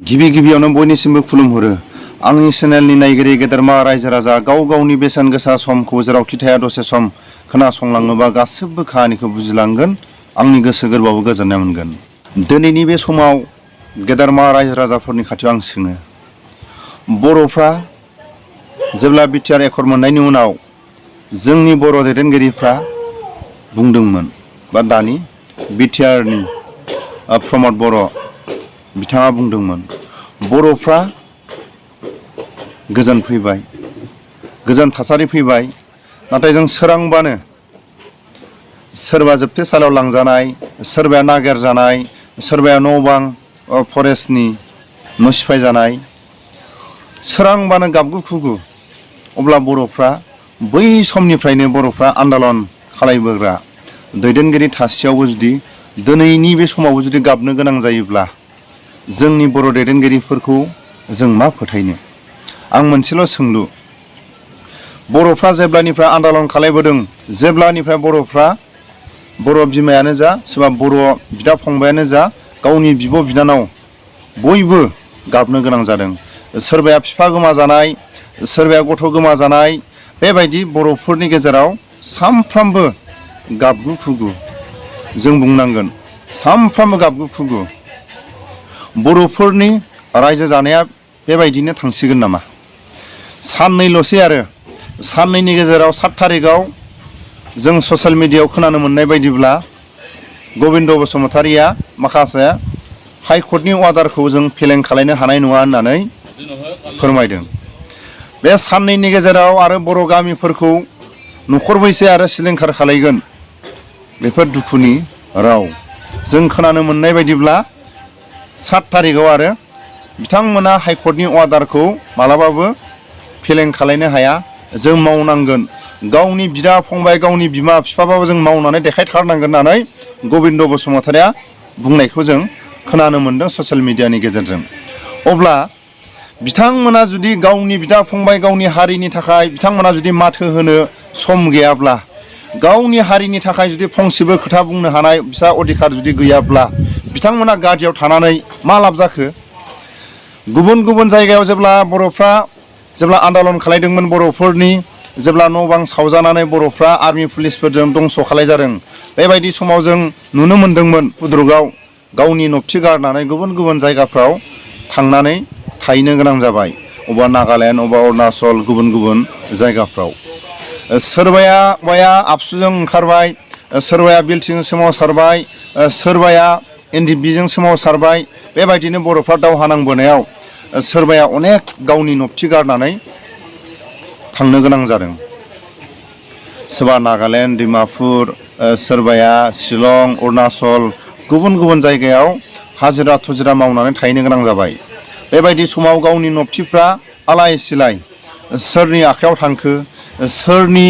गिबि गिबियावनो बयनिसिमबो खुलुमहरो। आंनि चेनेलनि नायगिरि गेदेरमा रायजो राजा गाव गावनि बेसेन गोसा समखौ जेरावखि थाया दसे सम खोनासंलाङोबा गासिबो खाहानिखौ बुजिलांगोन, आंनि गोसो गोरबोआवबो गोजोननाय मोनगोन। दिनैनि बे समाव गेदेरमा रायजो राजाफोरनि खाथियाव आं सोङो, बर'फ्रा जेब्ला बिटिआर एकर्ड मोननायनि उनाव जोंनि बर' दैदेनगिरिफ्रा बुंदोंमोन, बा दानि बिटिआरनि प्रमद बर' बिथाङा बुंदोंमोन, बर'फ्रा गोजोन फैबाय, गोजोन थासारि फैबाय। नाथाय जों सोरांबानो सोरबा जोबथेसालियाव लांजानाय, सोरबाया नागिरजानाय, सोरबाया न' बां फरेस्टनि न' सिफाय जानाय, सोरांबानो गाबगु खुगु। अब्ला बर'फ्रा बै समनिफ्रायनो बर'फ्रा आन्दालन खालायबोग्रा दैदेनगिरि थासेयावबो जुदि दिनैनि बे समावबो जुदि गाबनो गोनां जायोब्ला जोंनि बर' दैदेनगिरिफोरखौ जों मा फोथायनो? आं मोनसेल' सोंलु, बर'फ्रा जेब्लानिफ्राय आन्दालन खालायबोदों, जेब्लानिफ्राय बर'फ्रा बर' बिमायानो जा, सोरबा बर' बिदा फंबायानो जा, गावनि बिब' बिनानाव बयबो गाबनो गोनां जादों। सोरबाया बिफा गोमाजानाय, सोरबाया गथ' गोमाजानाय, बेबायदि बर'फोरनि गेजेराव सामफ्रामबो गाबगु खुगु। जों बुंनांगोन सामफ्रामबो गाबगु खुगु। बर'फोरनि रायजो जानाया बेबायदिनो थांसिगोन नामा? साननैल'सै आरो साननैनि गेजेराव 7 थारिखआव जों ससियेल मिडियायाव खोनानो मोननाय बायदिब्ला गबिन्द बसुमतारिया माखासे हाइकर्टनि अर्डारखौ जों फेलें खालायनो हानाय नङा होननानै फोरमायदों। बे साननैनि गेजेराव आरो बर' गामिफोरखौ न'खरबैसे आरो सिलिंखार खालायगोन, बेफोर दुखुनि राव। जों खोनानो मोननाय बायदिब्ला 7 थारिखआव आरो बिथांमोना हाइकर्टनि अर्डारखौ मालाबाबो फेलें खालायनो हाया। जों मावनांगोन, गावनि बिदा फंबाय, गावनि बिमा बिफाबाबो जों मावनानै देखायथारनांगोन होननानै गबिन्द बसुमतारिया बुंनायखौ जों खोनानो मोनदों ससियेल मिडियानि गेजेरजों। अब्ला बिथांमोना जुदि गावनि बिदा फंबाय, गावनि हारिनि थाखाय बिथांमोना जुदि माथो होनो सम गैयाब्ला, गावनि हारिनि थाखाय जुदि फंसेबो खोथा बुंनो हानाय बिसा अधिकार जुदि गैयाब्ला, बिथांमोना गादियाव थानानै मा लाब जाखो? गुबुन गुबुन जायगायाव जेब्ला बर'फ्रा आन्दालन खालायदोंमोन, बर'फोरनि जेब्ला न' बां सावजानानै बर'फ्रा आर्मि पुलिसफोरजों दंस' खालायजादों, बेबायदि समाव जों नुनो मोन्दोंमोन उद्रुगाव गावनि नबथि गारनानै गुबुन गुबुन जायगाफ्राव थांनानै थाहैनो गोनां जाबाय। अबा नागालेण्ड, अबा अरुणाचल, गुबुन गुबुन जायगाफ्राव। सोरबाया आबसुजों ओंखारबाय, सोरबाया बिल्थिंजों सोमावसारबाय, सोरबाया NDBजों सोमावसारबाय। बेबायदिनो बर'फ्रा दावहा नांबोनायाव सोरबाया अनेक गावनि नबथि गारनानै थांनो गोनां जादों। सोरबा नागालेण्ड, डिमापुर, सोरबाया शिलं, अरुणाचल, गुबुन गुबुन जायगायाव हाजिरा थुजिरा मावनानै थाहैनो गोनां जाबाय। बेबायदि समाव गावनि नबथिफ्रा आलाय सिलाय सोरनि आखायाव थांखो, सोरनि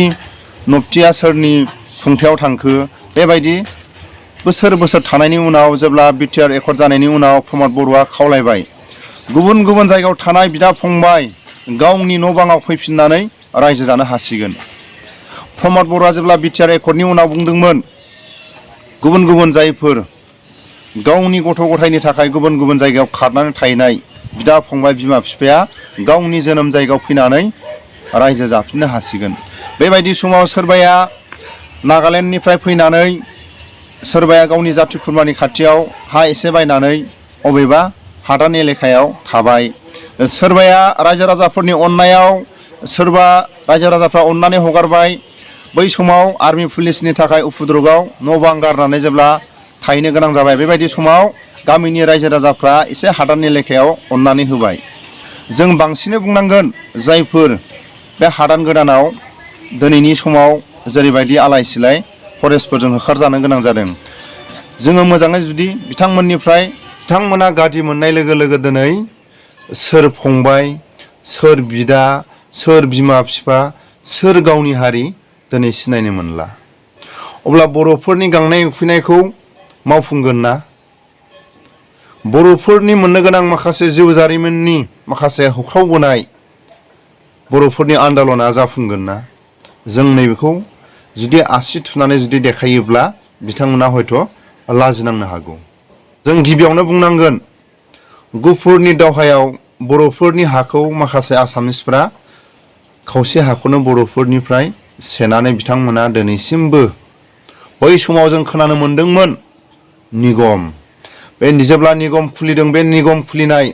नबथिया सोरनि खुंथायाव थांखो? बेबायदि बोसोर बोसोर थानायनि उनाव जेब्ला बिटिआर एकर्ड जानायनि उनाव प्रमद बर'आ खावलायबाय, गुबुन गुबुन जायगायाव थानाय बिदा फंबाय गावनि न' बाङाव फैफिननानै रायजो जानो हासिगोन। प्रमद बर'आ जेब्ला बिटिआर एकर्डनि उनाव बुंदोंमोन, गुबुन गुबुन जायफोर गावनि गथ' गथायनि थाखाय गुबुन गुबुन जायगायाव खारनानै थाहैनाय बिदा फंबाय, बिमा बिफाया गावनि जोनोम जायगायाव फैनानै रायजो जाफिननो हासिगोन। बेबायदि समाव सोरबाया नागालेण्डनिफ्राय फैनानै, सोरबाया गावनि जाथि खुरमानि खाथियाव हा एसे बायनानै अबेबा हादान एलेकायाव थाबाय। सोरबाया रायजो राजाफोरनि अननायाव, सोरबा रायजो राजाफ्रा अननानै हगारबाय। बै समाव आर्मि पुलिसनि थाखाय उफुद्रुगाव न' बां गारनानै जेब्ला थाहैनो गोनां जाबाय, बेबायदि समाव गामिनि रायजो राजाफ्रा एसे हादान एलेकायाव अननानै होबाय। जों बांसिनै बुंनांगोन, जायफोर बे हादान गोदानाव दिनैनि समाव जेरैबायदि आलाय सिलाय फरेस्टफोरजों होखारजानो गोनां जादों, जोङो मोजाङै जुदि बिथांमोना गादि मोननाय लोगो लोगो दिनै सोर फंबाय, सोर बिदा, सोर बिमा बिफा, सोर गावनि हारि दिनै सिनायनो मोनला। अब्ला बर'फोरनि गांनाय उखैनायखौ मावफुंगोन ना? बर'फोरनि मोननो गोनां माखासे जिउ जारिमिननि माखासे होख्रावबोनाय बर'फोरनि आन्दालना जाफुंगोन ना? जों नैबेखौ जुदि आसि थुनानै जुदि देखायोब्ला बिथांमोना हयथ' लाजिनांनो हागौ। जों गिबियावनो बुंनांगोन, गुफुरनि दावहायाव बर'फोरनि हाखौ माखासे आसामिसफ्रा खावसे हाखौनो बर'फोरनिफ्राय सेनानै बिथांमोना दिनैसिमबो बै समाव जों खोनानो मोन्दोंमोन निगम बे जेब्ला निगम खुलिदों बे निगम खुलिनाय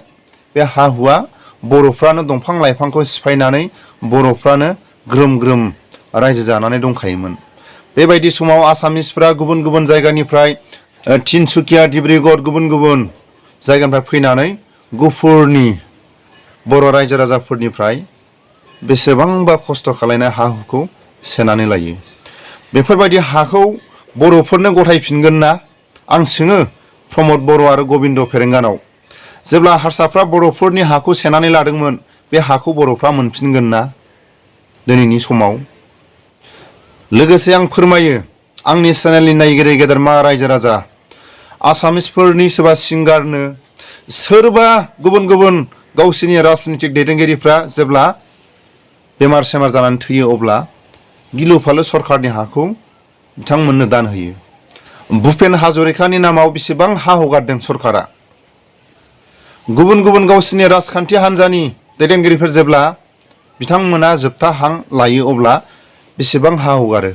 बे हा हुआ बर'फ्रानो दंफां लाइफांखौ सिफायनानै बर'फ्रानो ग्रोम ग्रोम रायजो जानानै दंखायोमोन। बेबायदि समाव आसामिसफ्रा गुबुन गुबुन जायगानिफ्राय तिनसुकिया डिब्रुगड़ गुबुन गुबुन जायगानिफ्राय फैनानै गुफुरनि बर' रायजो राजाफोरनिफ्राय बेसेबांबा खस्थ' खालायनाय हा हुखौ सेनानै लायो। बेफोरबायदि हाखौ बर'फोरनो गथायफिनगोन ना? आं सोङो प्रमद बर' आरो गबिन्द फेरेंगानाव, जेब्ला हारसाफ्रा बर'फोरनि हाखौ सेनानै लादोंमोन बे हाखौ बर'फ्रा मोनफिनगोन ना दिनैनि समाव? लोगोसे आं फोरमायो आंनि चेनेलनि नायगिरि गेदेरमा रायजो राजा, आसामिसफोरनि सोरबा सिंगारनो सोरबा गुबुन गुबुन गावसोरनि राजनितिक दैदेनगिरिफ्रा जेब्ला बेमार सेमार जानानै थैयो अब्ला गिलु फालु सरकारनि हाखौ बिथांमोननो दान होयो। भुपेन हाजरिकानि नामाव बेसेबां हा हगारदों सरकारा? गुबुन गुबुन गावसोरनि राजखान्थि हान्जानि दैदेनगिरिफोर जेब्ला बिथांमोना जोबथा हां लायो अब्ला बेसेबां हा हगारो?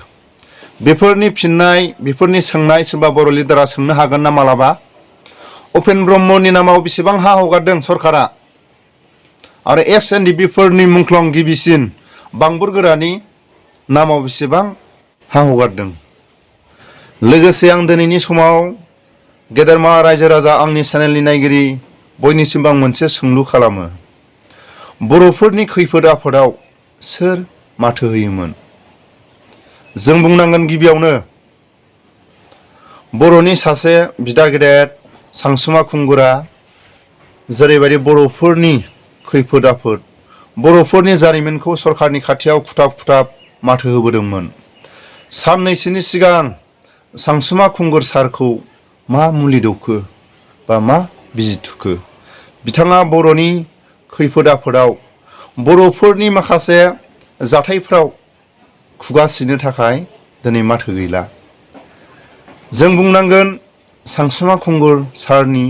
बेफोरनि फिननाय, बेफोरनि सोंनाय सोरबा बर' लिडारा सोंनो हागोन ना मालाबा? उपेन ब्रह्मनि नामाव बेसेबां हा हगारदों सरकारा? आरो SNDP फोरनि मुंख्लं गिबिसिन बांबुर गोरानि नामाव बेसेबां हा हगारदों? लोगोसे आं दिनैनि समाव गेदेरमा रायजो राजा, आंनि चेनेलनि नायगिरि बयनिसिमबो आं मोनसे सोंलु खालामो। बर'फोरनि खैफोद आफोदाव सोर माथो होयोमोन? जों बुंनांगोन गिबियावनो बर'नि सासे बिदा गेदेर सानसुमा खुंगुरा जेरैबायदि बर'फोरनि खैफोद आफोद, बर'फोरनि जारिमिनखौ सरकारनि खाथियाव खुथाब खुथाब माथो होबोदोंमोन। साननैसोनि सिगां सानसुमा खुंगुर सारखौ मा मुलि दौखो बा मा बिजि थुखो? बिथाङा बर'नि खैफोद आफोदाव बर'फोरनि माखासे जाथायफ्राव खुगा सिनो थाखाय दिनै माथो गैला। जों बुंनांगोन सानसुमा खुंगुर सारनि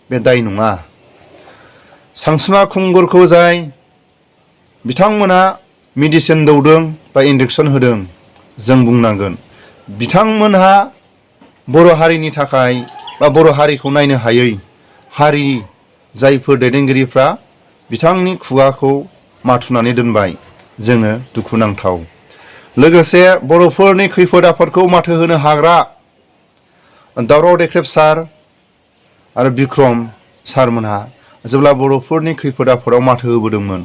बे दाय नङा। सानसुमा खुंगुरखौ जाय बिथांमोना मेडिसिन दौदों बा इन्जेक्सन होदों, जों बुंनांगोन बिथांमोनहा बर' हारिनि थाखाय बा बर' हारिखौ नायनो हायै हारि जायफोर दैदेनगिरिफ्रा बिथांनि खुगाखौ माथुनानै दोनबाय, जोङो दुखुनांथाव। लोगोसे बर'फोरनि खैफोद आफोदखौ माथो होनो हाग्रा दावराव देख्रेब सार आरो बिक्रम सारमोनहा जेब्ला बर'फोरनि खैफोद आफोदाव माथो होबोदोंमोन,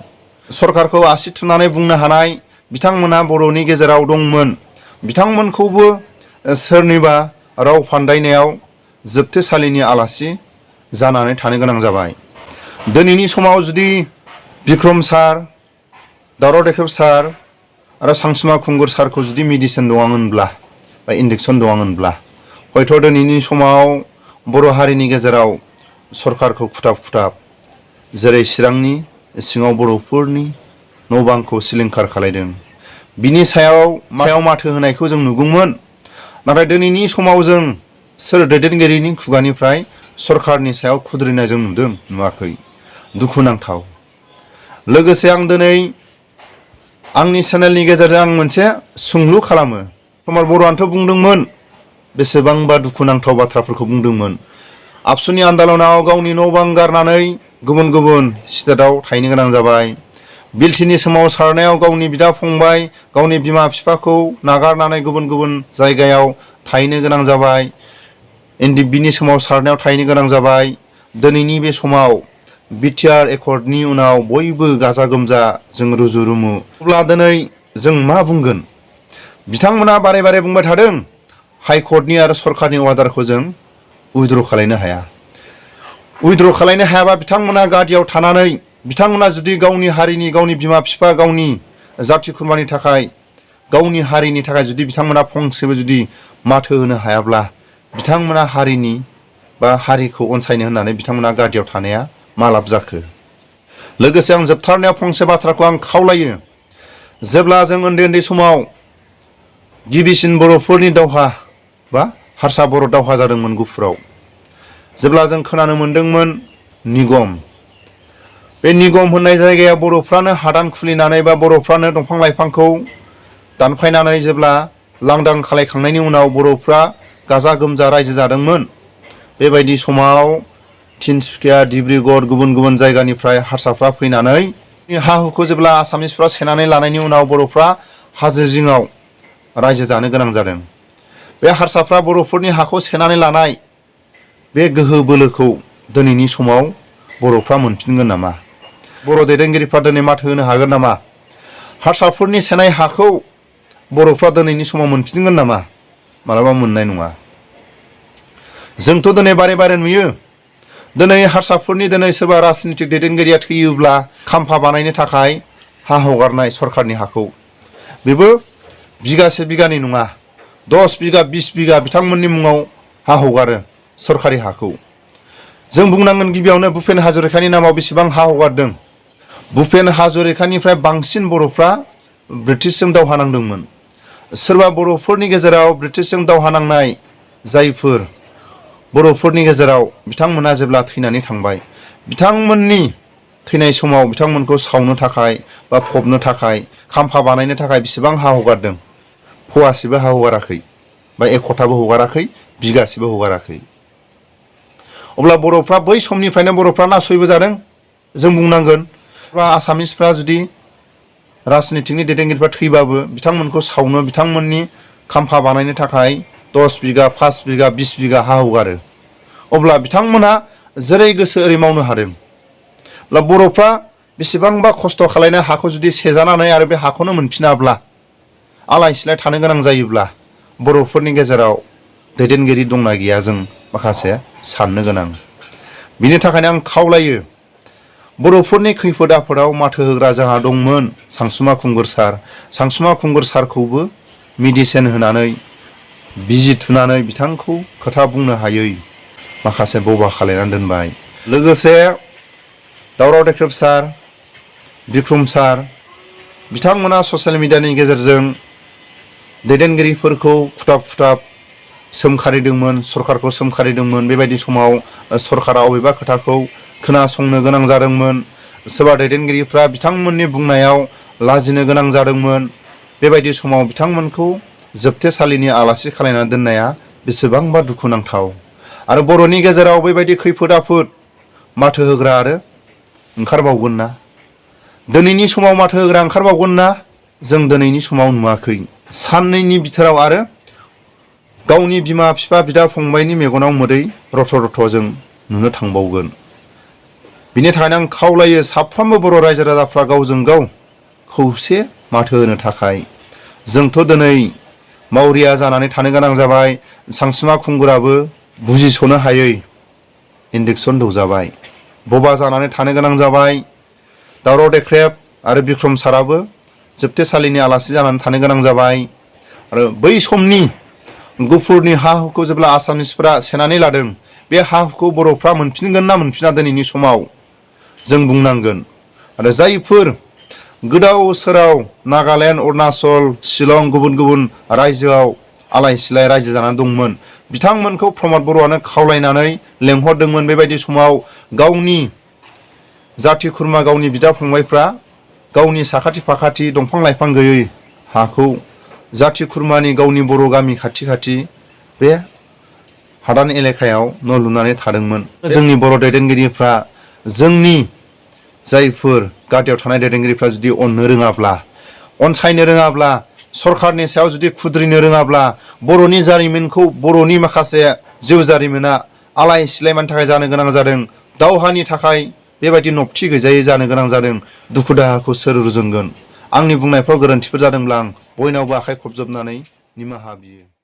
सरकारखौ आसि थुनानै बुंनो हानाय बिथांमोना बर'नि गेजेराव दंमोन। बिथांमोनखौबो सोरनिबा राव फान्दायनायाव जोबथेसालिनि आलासि जानानै थानो गोनां जाबाय। दिनैनि समाव जुदि बिक्रम सार, दावराव देख्रेब सार आरो सानसुमा खुंगुर सारखौ जुदि मेडिसिन दौवामोनब्ला बा इन्जेक्सन दौवामोनब्ला हयथ' दिनैनि समाव बर' हारिनि गेजेराव सरकारखौ खुथाब खुथाब जेरै चिरांनि सिङाव बर'फोरनि न' बांखौ सिलिंखार खालायदों बिनि सायाव माथो होनायखौ जों नुगौमोन। नाथाय दिनैनि समाव जों सोर दैदेनगिरिनि खुगानिफ्राय सरकारनि सायाव खुद्रिनाय जों नुदों? नुवाखै। दुखुनांथाव। लोगोसे आं दिनै आंनि चेनेलनि गेजेरजों आं मोनसे सोंलु खालामो। प्रमद बर'आनोथ' बुंदोंमोन, बेसेबांबा दुखुनांथाव बाथ्राफोरखौ बुंदोंमोन। आबसुनि आन्दलनाव गावनि न' बां गारनानै गुबुन गुबुन स्टेटआव थाहैनो गोनां जाबाय। बिलटिनि सोमावसारनायाव गावनि बिदा फंबाय, गावनि बिमा बिफाखौ नागारनानै गुबुन गुबुन जायगायाव थाहैनो गोनां जाबाय। NDPनि सोमावसारनायाव थाहैनो गोनां जाबाय। दिनैनि बे समाव बिटिआर एकर्डनि उनाव बयबो गाजा गोमजा जों रुजु रुमु। अब्ला दिनै जों मा बुंगोन? बिथांमोना बारे बारे बुंबाय थादों हाइकर्टनि आरो सरकारनि अर्डारखौ जों उइद्र' खालायनो हाया। उइद्र' खालायनो हायाबा बिथांमोना गादियाव थानानै बिथांमोना जुदि गावनि हारिनि, गावनि बिमा बिफा, गावनि जाथि खुरमानि थाखाय, गावनि हारिनि थाखाय जुदि बिथांमोना फंसेबो जुदि माथो होनो हायाब्ला बिथांमोना हारिनि बा हारिखौ अनसायनो होननानै बिथांमोना गादियाव थानाया मा लाब जाखो? लोगोसे आं जोबथारनायाव फंसे बाथ्राखौ आं खावलायो। जेब्ला जों उन्दै उन्दै समाव गिबिसिन बर'फोरनि दावहा बा हारसा बर' दावहा जादोंमोन गुफुराव, जेब्ला जों खोनानो मोन्दोंमोन निगम बे निगम होननाय जायगाया बर'फ्रानो हादान खुलिनानै बा बर'फ्रानो दंफां लाइफांखौ दानफायनानै जेब्ला लांदां खालायखांनायनि उनाव बर'फ्रा गाजा गोमजा रायजो जादोंमोन। बेबायदि समाव तिनसुकिया डिब्रुगड़ गुबुन गुबुन जायगानिफ्राय हारसाफ्रा फैनानै हा हुखौ जेब्ला आसामिसफ्रा सेनानै लानायनि उनाव बर'फ्रा हाजो जिङाव रायजो जानो गोनां जादों। बे हारसाफ्रा बर'फोरनि हाखौ सेनानै लानाय बे गोहो बोलोखौ दिनैनि समाव बर'फ्रा मोनफिनगोन नामा? बर' दैदेनगिरिफ्रा दिनै माथो होनो हागोन नामा? हारसाफोरनि सेनाय हाखौ बर'फ्रा दिनैनि समाव मोनफिनगोन नामा? मालाबा मोननाय नङा। जोंथ' दिनै बारे बारे नुयो। दिनै हारसाफोरनि दिनै सोरबा राजनितिक दैदेनगिरिया थैयोब्ला खाम्फा बानायनो थाखाय हा हगारनाय सरखारनि हाखौ बेबो बिगासे बिगानै नङा 10 बिगा 20 बिगा बिथांमोननि मुङाव हा हगारो सरखारि हाखौ। जों बुंनांगोन गिबियावनो भुपेन हाजरिकानि नामाव बेसेबां हा हगारदों। भुपेन हाजरिकानिफ्राय बांसिन बर'फ्रा ब्रिटिशजों दावहा नांदोंमोन। सोरबा बर'फोरनि गेजेराव ब्रिटिशजों दावहा नांनाय जायफोर बर'फोरनि गेजेराव बिथांमोना जेब्ला थैनानै थांबाय, बिथांमोननि थैनाय समाव बिथांमोनखौ सावनो थाखाय बा फबनो थाखाय खाम्फा बानायनो थाखाय बेसेबां हा हगारदों? फवासेबो हा हगाराखै बा 1 खथाबो हगाराखै, बिगासेबो हगाराखै। अब्ला बर'फ्रा बै समनिफ्रायनो बर'फ्रा नासयबोजादों। जों बुंनांगोन आसामिसफ्रा जुदि राजनितिकनि दैदेनगिरिफ्रा थैबाबो बिथांमोनखौ सावनो बिथांमोननि खाम्फा बानायनो थाखाय 10 बिगा 5 बिगा 20 बिगा हा हगारो। अब्ला बिथांमोना जेरै गोसो ओरै मावनो हादों। अब्ला बर'फ्रा बेसेबांबा खस्थ' खालायनो हाखौ जुदि सेजानानै आरो बे हाखौनो मोनफिनाब्ला आलाय सिलाय थानो गोनां जायोब्ला बर'फोरनि गेजेराव दैदेनगिरि दंना गैया जों माखासे साननो गोनां। बिनि थाखायनो आं खावलायो बर'फोरनि खैफोद आफोदाव माथो होग्रा जोंहा दंमोन सानसुमा खुंगुर सार। सानसुमा खुंगुर सारखौबो मेडिसिन होनानै बिजि थुनानै बिथांखौ खोथा बुंनो हायै माखासे बबा खालायनानै दोनबाय। लोगोसे दावराव देख्रेब सार, बिक्रम सार बिथांमोना ससियेल मिडियानि गेजेरजों दैदेनगिरिफोरखौ खुथाब खुथाब सोमखारिदोंमोन, सरखारखौ सोमखारिदोंमोन। बेबायदि समाव सरखारा अबेबा खोथाखौ खोनासंनो गोनां जादोंमोन। सोरबा दैदेनगिरिफ्रा बिथांमोननि बुंनायाव लाजिनो गोनां जादोंमोन। बेबायदि समाव बिथांमोनखौ जोबथेसालिनि आलासि खालायना दोननाया बेसेबांबा दुखुनांथाव। आरो बर'नि गेजेराव बेबायदि खैफोद आफोद माथो होग्रा आरो ओंखारबावगोन ना? दिनैनि समाव माथो होग्रा ओंखारबावगोन ना? जों दिनैनि समाव नुवाखै। साननैनि बिथोराव आरो गावनि बिमा बिफा बिदा फंबायनि मेगनाव मोदै रथ' रथ' जों नुनो थांबावगोन। बिनि थाखायनो आं खावलायो साफ्रोमबो बर' रायजो राजाफ्रा गावजों गाव खौसे माथो होनो थाखाय। जोंथ' दिनै मावरिया जानानै थानो गोनां जाबाय। सानसुमा खुंगुराबो बुजिस'नो हायै इन्जेक्सन दौजाबाय, बबा जानानै थानो गोनां जाबाय। दावराव देख्रेब आरो बिक्रम साराबो जोबथेसालिनि आलासि जानानै थानो गोनां जाबाय। आरो बै समनि गुफुरनि हा हुखौ जेब्ला आसामिसफ्रा सेनानै लादों, बे हा हुखौ बर'फ्रा मोनफिनगोन ना मोनफिना दिनैनि समाव जों बुंनांगोन। आरो जायफोर गोदाव सोराव नागालेण्ड, अरुणाचल, शिलं गुबुन गुबुन रायजोआव आलाय सिलाय रायजो जानानै दंमोन, बिथांमोनखौ प्रमद बर'आनो खावलायनानै लेंहरदोंमोन। बेबायदि समाव गावनि जाथि खुरमा गावनि बिदा फंबायफ्रा गावनि साखाथि फाखाथि दंफां लाइफां गैयै हाखौ जाथि खुरमानि गावनि बर' गामि खाथि खाथि बे हादान एलेकायाव न' लुनानै थादोंमोन। जोंनि बर' दैदेनगिरिफ्रा जोंनि जायफोर गादियाव थानाय दैदेनगिरिफ्रा जुदि अननो रोङाब्ला, अनसायनो रोङाब्ला, सरखारनि सायाव जुदि खुद्रिनो रोङाब्ला, बर'नि जारिमिनखौ बर'नि माखासे जिउ जारिमिना आलाय सिलाय मानि थाखाय जानो गोनां जादों, दावहानि थाखाय बेबायदि नबथि गैजायै जानो गोनां जादों, दुखु दाहाखौ सोर रुजुनगोन? आंनि बुंनायफ्राव गोरोन्थिफोर जादोंब्ला आं बयनावबो आखाइ खबजबनानै निमाहा बियो।